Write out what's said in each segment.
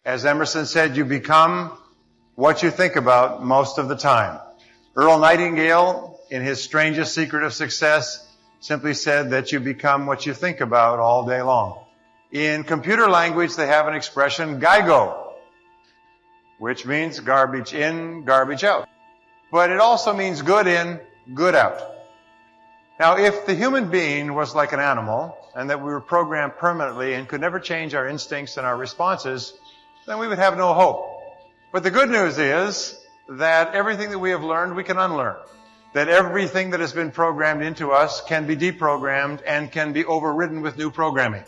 As Emerson said, you become what you think about most of the time. Earl Nightingale, in his Strangest Secret of Success, simply said that you become what you think about all day long. In computer language, they have an expression, GIGO, which means garbage in, garbage out. But it also means good in, good out. Now, if the human being was like an animal, and that we were programmed permanently and could never change our instincts and our responses, then we would have no hope. But the good news is that everything that we have learned, we can unlearn. That everything that has been programmed into us can be deprogrammed and can be overridden with new programming.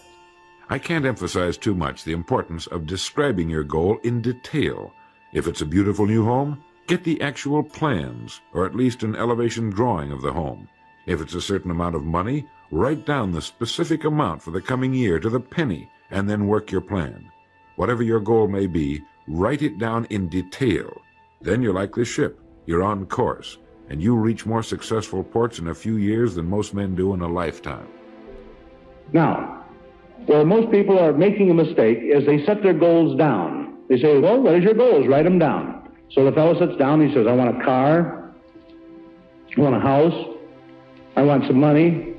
I can't emphasize too much the importance of describing your goal in detail. If it's a beautiful new home, get the actual plans, or at least an elevation drawing of the home. If it's a certain amount of money, write down the specific amount for the coming year to the penny, and then work your plan. Whatever your goal may be, write it down in detail. Then you're like this ship. You're on course, and you reach more successful ports in a few years than most men do in a lifetime. Now, where most people are making a mistake is they set their goals down. They say, well, what is your goals? Write them down. So the fellow sits down, he says, I want a car, I want a house, I want some money,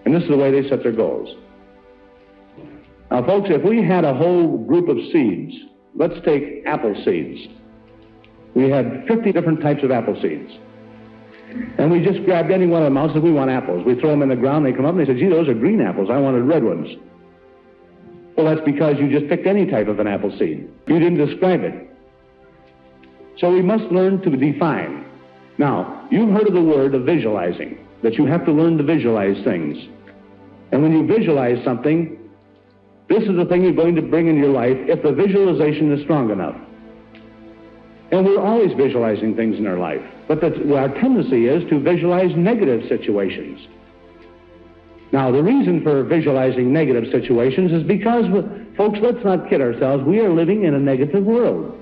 and this is the way they set their goals. Now, folks, if we had a whole group of seeds, let's take apple seeds. We had 50 different types of apple seeds. And we just grabbed any one of them out and said, we want apples. We throw them in the ground, they come up, and they say, gee, those are green apples. I wanted red ones. Well, that's because you just picked any type of an apple seed. You didn't describe it. So we must learn to define. Now, you've heard of the word of visualizing, that you have to learn to visualize things. And when you visualize something, this is the thing you're going to bring in your life if the visualization is strong enough. And we're always visualizing things in our life. But our tendency is to visualize negative situations. Now, the reason for visualizing negative situations is because, folks, let's not kid ourselves, we are living in a negative world.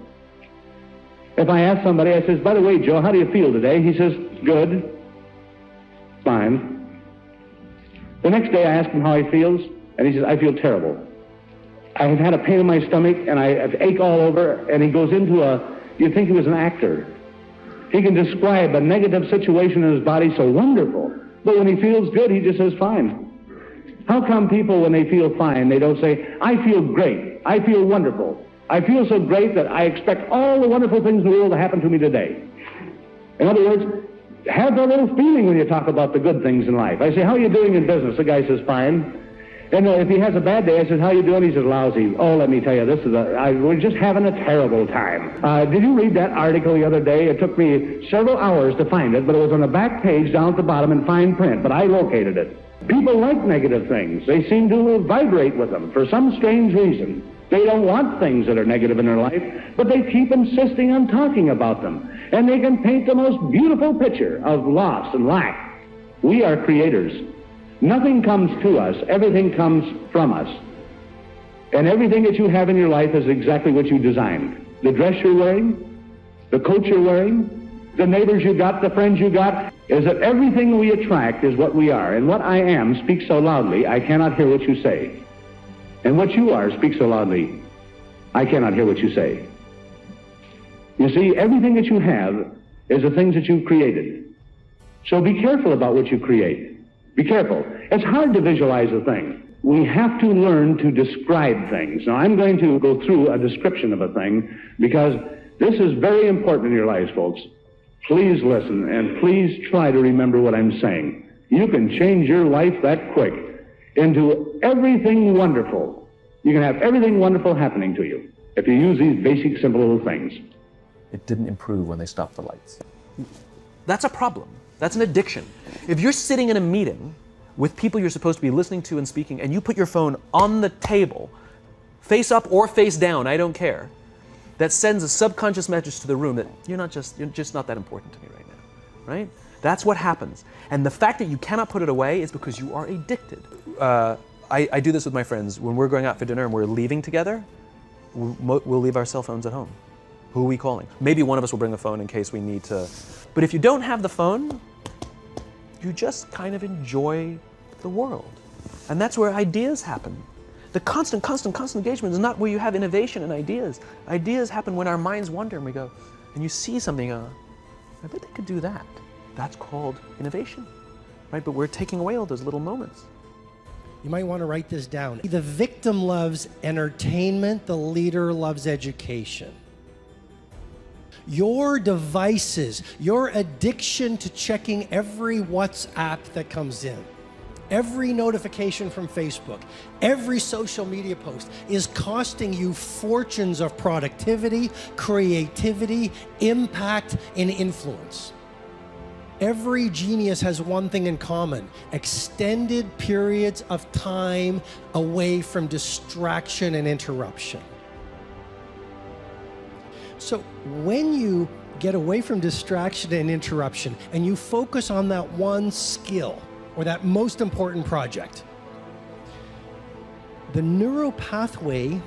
If I ask somebody, I says, by the way, Joe, how do you feel today? He says, good, fine. The next day I ask him how he feels, and he says, I feel terrible. I have had a pain in my stomach, and I have ache all over, and he goes into you'd think he was an actor. He can describe a negative situation in his body so wonderful, but when he feels good, he just says, fine. How come people, when they feel fine, they don't say, I feel great, I feel wonderful, I feel so great that I expect all the wonderful things in the world to happen to me today? In other words, have that little feeling when you talk about the good things in life. I say, how are you doing in business? The guy says, fine. And if he has a bad day, I said, how you doing? He says, lousy. Oh, let me tell you, we're just having a terrible time. Did you read that article the other day? It took me several hours to find it, but it was on the back page down at the bottom in fine print, but I located it. People like negative things. They seem to vibrate with them for some strange reason. They don't want things that are negative in their life, but they keep insisting on talking about them. And they can paint the most beautiful picture of loss and lack. We are creators. Nothing comes to us. Everything comes from us. And everything that you have in your life is exactly what you designed. The dress you're wearing, the coat you're wearing, the neighbors you got, the friends you got, is that everything we attract is what we are. And what I am speaks so loudly, I cannot hear what you say. And what you are speaks so loudly, I cannot hear what you say. You see, everything that you have is the things that you've created. So be careful about what you create. Be careful. It's hard to visualize a thing. We have to learn to describe things. Now, I'm going to go through a description of a thing because this is very important in your lives, folks. Please listen and please try to remember what I'm saying. You can change your life that quick into everything wonderful. You can have everything wonderful happening to you if you use these basic, simple little things. It didn't improve when they stopped the lights. That's a problem. That's an addiction. If you're sitting in a meeting with people you're supposed to be listening to and speaking, and you put your phone on the table, face up or face down, I don't care, that sends a subconscious message to the room that you're just not that important to me right now, right? That's what happens. And the fact that you cannot put it away is because you are addicted. I do this with my friends. When we're going out for dinner and we're leaving together, we'll leave our cell phones at home. Who are we calling? Maybe one of us will bring a phone in case we need to. But if you don't have the phone, you just kind of enjoy the world. And that's where ideas happen. The constant engagement is not where you have innovation and ideas. Ideas happen when our minds wander and we go, and you see something, I bet they could do that. That's called innovation, right? But we're taking away all those little moments. You might want to write this down. The victim loves entertainment, the leader loves education. Your devices, your addiction to checking every WhatsApp that comes in, every notification from Facebook, every social media post is costing you fortunes of productivity, creativity, impact, and influence. Every genius has one thing in common: extended periods of time away from distraction and interruption. So when you get away from distraction and interruption and you focus on that one skill or that most important project, the neural pathway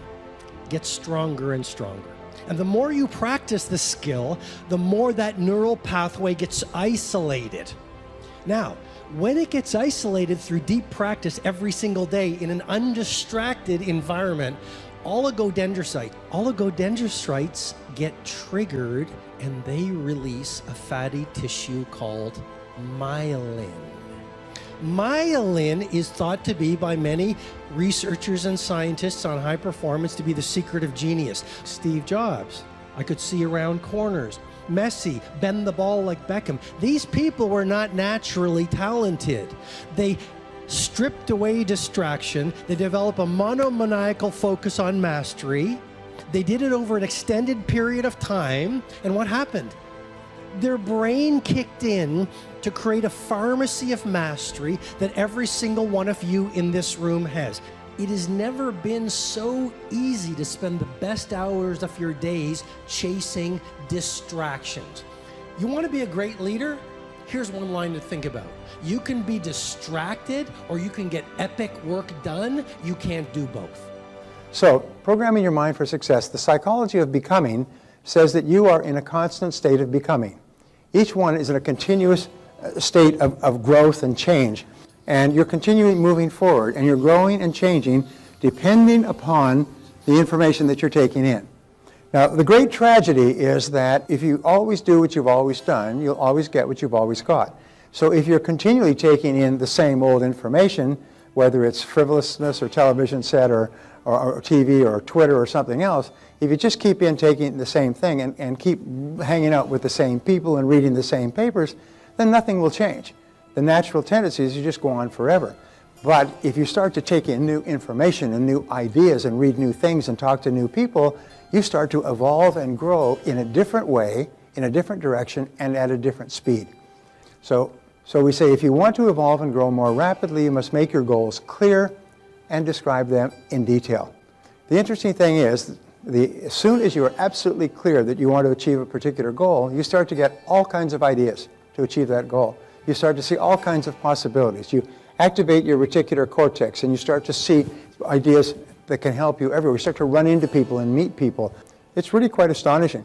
gets stronger and stronger. And the more you practice the skill, the more that neural pathway gets isolated. Now, when it gets isolated through deep practice every single day in an undistracted environment, oligodendrocytes get triggered and they release a fatty tissue called myelin. Myelin is thought to be, by many researchers and scientists on high performance, to be the secret of genius. Steve Jobs, I could see around corners. Messi, bend the ball like Beckham. These people were not naturally talented. They stripped away distraction. They developed a monomaniacal focus on mastery. They did it over an extended period of time. And what happened? Their brain kicked in to create a pharmacy of mastery that every single one of you in this room has. It has never been so easy to spend the best hours of your days chasing distractions. You want to be a great leader? Here's one line to think about. You can be distracted or you can get epic work done. You can't do both. So, programming your mind for success, the psychology of becoming says that you are in a constant state of becoming. Each one is in a continuous state of growth and change. And you're continuing moving forward, and you're growing and changing depending upon the information that you're taking in. Now, the great tragedy is that if you always do what you've always done, you'll always get what you've always got. So if you're continually taking in the same old information, whether it's frivolousness or television set or TV or Twitter or something else, if you just keep taking the same thing and keep hanging out with the same people and reading the same papers, then nothing will change. The natural tendency is you just go on forever. But if you start to take in new information and new ideas and read new things and talk to new people, you start to evolve and grow in a different way, in a different direction, and at a different speed. So we say if you want to evolve and grow more rapidly, you must make your goals clear and describe them in detail. The interesting thing is, as soon as you are absolutely clear that you want to achieve a particular goal, you start to get all kinds of ideas to achieve that goal. You start to see all kinds of possibilities. You activate your reticular cortex and you start to see ideas that can help you everywhere. You start to run into people and meet people. It's really quite astonishing.